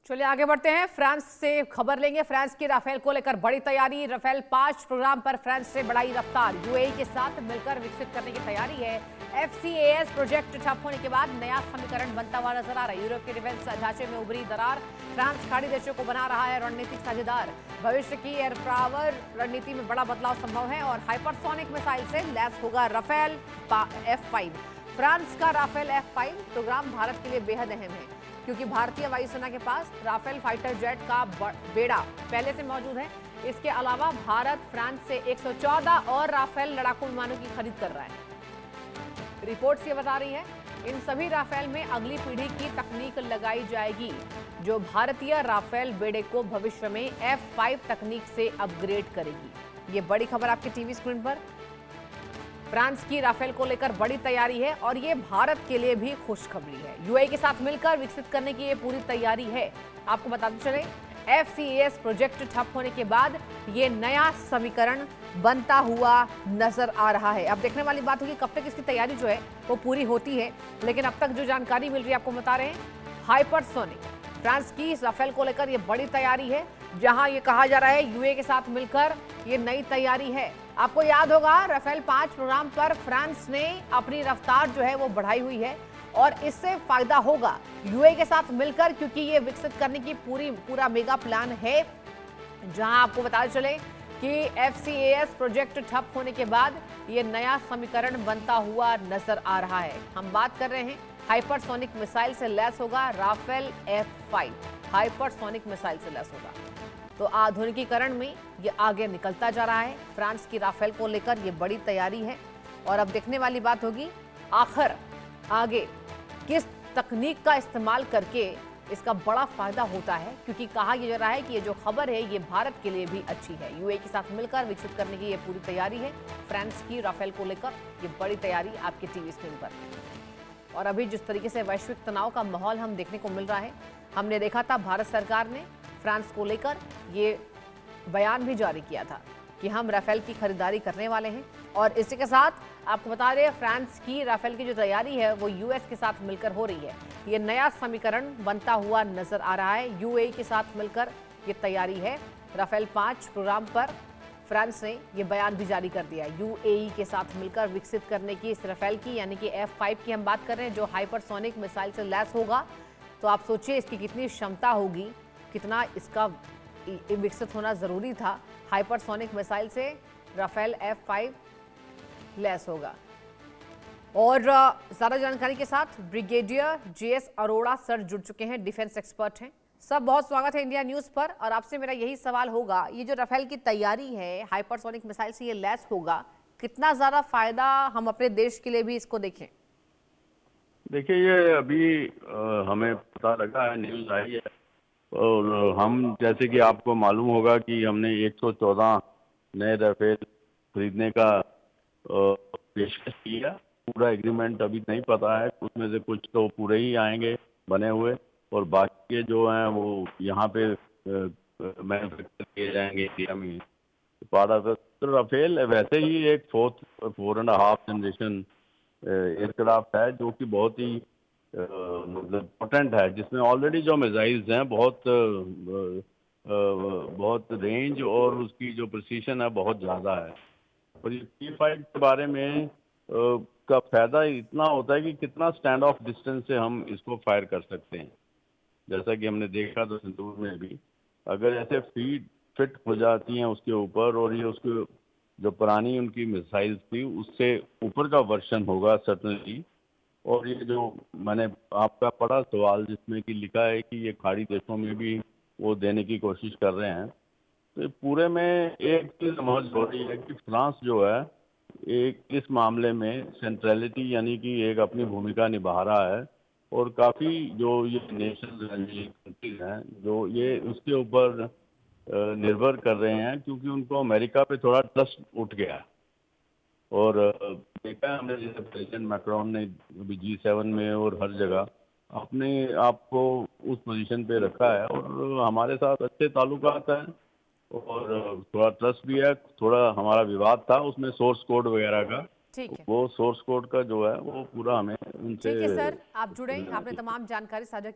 चलिए आगे बढ़ते हैं। फ्रांस से खबर लेंगे। फ्रांस की राफेल को लेकर बड़ी तैयारी। राफेल 5 प्रोग्राम पर फ्रांस से बढ़ाई रफ्तार। यूएई के साथ मिलकर विकसित करने की तैयारी है। एफसीएएस प्रोजेक्ट ठप होने के बाद नया समीकरण बनता हुआ नजर आ रहा है। यूरोप के डिफेंस ढांचे में उभरी दरार। फ्रांस खाड़ी देशों को बना रहा है रणनीतिक साझेदार। भविष्य की एयर पावर रणनीति में बड़ा बदलाव संभव है और हाइपरसोनिक मिसाइल से लैस होगा राफेल F5। फ्रांस का राफेल F5 प्रोग्राम भारत के लिए बेहद अहम है, क्योंकि भारतीय वायुसेना के पास राफेल फाइटर जेट का बेड़ा पहले से मौजूद है। इसके अलावा भारत फ्रांस से 114 और राफेल लड़ाकू विमानों की खरीद कर रहा है। रिपोर्ट्स ये बता रही है इन सभी राफेल में अगली पीढ़ी की तकनीक लगाई जाएगी, जो भारतीय राफेल बेड़े को भविष्य में F5 तकनीक से अपग्रेड करेगी। ये बड़ी खबर आपकी टीवी स्क्रीन पर। फ्रांस की राफेल को लेकर बड़ी तैयारी है और ये भारत के लिए भी खुशखबरी है। यूएई के साथ मिलकर विकसित करने की ये पूरी तैयारी है। आपको बताते चले, एफसीएएस प्रोजेक्ट ठप होने के बाद ये नया समीकरण बनता हुआ नजर आ रहा है। अब देखने वाली बात होगी कब तक इसकी तैयारी जो है वो पूरी होती है, लेकिन अब तक जो जानकारी मिल रही है आपको बता रहे हैं। हाइपरसोनिक फ्रांस की राफेल को लेकर ये बड़ी तैयारी है, जहां ये कहा जा रहा है यूएई के साथ मिलकर ये नई तैयारी है। आपको याद होगा राफेल 5 प्रोग्राम पर फ्रांस ने अपनी रफ्तार जो है वो बढ़ाई हुई है और इससे फायदा होगा यूएई के साथ मिलकर, क्योंकि ये विकसित करने की पूरा मेगा प्लान है। जहां आपको बताते चले कि एफसीएएस प्रोजेक्ट ठप होने के बाद ये नया समीकरण बनता हुआ नजर आ रहा है। हम बात कर रहे हैं हाइपरसोनिक मिसाइल से लैस होगा राफेल F5। हाइपरसोनिक मिसाइल से लैस होगा तो आधुनिकीकरण में ये आगे निकलता जा रहा है। फ्रांस की राफेल को लेकर ये बड़ी तैयारी है और अब देखने वाली बात होगी आखिर आगे किस तकनीक का इस्तेमाल करके इसका बड़ा फायदा होता है, क्योंकि कहा यह जा रहा है कि ये जो खबर है ये भारत के लिए भी अच्छी है। यूएई के साथ मिलकर विकसित करने की ये पूरी तैयारी है। फ्रांस की राफेल को लेकर ये बड़ी तैयारी आपके टीवी स्क्रीन पर। और अभी जिस तरीके से वैश्विक तनाव का माहौल हम देखने को मिल रहा है, हमने देखा था भारत सरकार ने फ्रांस को लेकर ये बयान भी जारी किया था कि हम राफेल की खरीदारी करने वाले हैं। और इसी के साथ आपको बता दें फ्रांस की राफेल की जो तैयारी है वो यूएस के साथ मिलकर हो रही है। ये नया समीकरण बनता हुआ नजर आ रहा है। यूएई के साथ मिलकर ये तैयारी है। राफेल 5 प्रोग्राम पर फ्रांस ने ये बयान भी जारी कर दिया है। यूएई के साथ मिलकर विकसित करने की इस राफेल की, यानी कि F5 की हम बात कर रहे हैं, जो हाइपरसोनिक मिसाइल से लैस होगा। तो आप सोचिए इसकी कितनी क्षमता होगी, कितना इसका विकसित होना जरूरी था। हाइपरसोनिक मिसाइल से राफेल F5 लैस होगा। और ज्यादा जानकारी के साथ ब्रिगेडियर JS अरोड़ा सर जुड़ चुके हैं, डिफेंस एक्सपर्ट हैं। सब बहुत स्वागत है इंडिया न्यूज पर। और आपसे मेरा यही सवाल होगा, ये जो राफेल की तैयारी है हाइपरसोनिक मिसाइल से ये लैस होगा, कितना ज्यादा फायदा हम अपने देश के लिए भी इसको देखें? देखिए, ये अभी हमें पता लगा है, न्यूज़ आई है, और हम जैसे कि आपको मालूम होगा कि हमने 114 नए राफेल खरीदने का पेशकश किया। पूरा एग्रीमेंट अभी नहीं पता है, उसमें से कुछ तो पूरे ही आएंगे बने हुए, और बाकी के जो हैं वो यहाँ पे मैन्युफैक्चर किए जाएंगे इंडिया में। तो राफेल वैसे ही एक 4.5 जनरेशन एयरक्राफ्ट है, जो कि बहुत ही मतलब पोटेंट है, जिसमें ऑलरेडी जो मिसाइल्स हैं बहुत रेंज और उसकी जो प्रिसीशन है बहुत ज़्यादा है। और ये P5 के बारे में का फायदा इतना होता है कि कितना स्टैंड ऑफ डिस्टेंस से हम इसको फायर कर सकते हैं। जैसा कि हमने देखा तो सिंदूर में भी, अगर ऐसे फिट हो जाती हैं उसके ऊपर, और ये उसके जो पुरानी उनकी मिसाइल्स थी उससे ऊपर का वर्जन होगा सर्टनली। और ये जो मैंने आपका पढ़ा सवाल जिसमें कि लिखा है कि ये खाड़ी देशों में भी वो देने की कोशिश कर रहे हैं, तो पूरे में एक चीज़ समझ हो रही है कि फ्रांस जो है एक इस मामले में सेंट्रलिटी यानी कि एक अपनी भूमिका निभा रहा है। और काफ़ी जो ये नेशंस हैं, ये कंट्रीज हैं, जो ये उसके ऊपर निर्भर कर रहे हैं, क्योंकि उनको अमेरिका पे थोड़ा ट्रस्ट उठ गया है। और देखा है हमने, जैसे प्रेसिडेंट मैक्रोन ने अभी G7 में और हर जगह अपने आप को उस पोजीशन पे रखा है, और हमारे साथ अच्छे ताल्लुकात हैं, और थोड़ा ट्रस्ट भी है। थोड़ा हमारा विवाद था उसमें सोर्स कोड वगैरह का, ठीक है, वो सोर्स कोड का जो है वो पूरा हमें ठीक है उनसे सर, आप जुड़े, आपने तमाम जानकारी साझा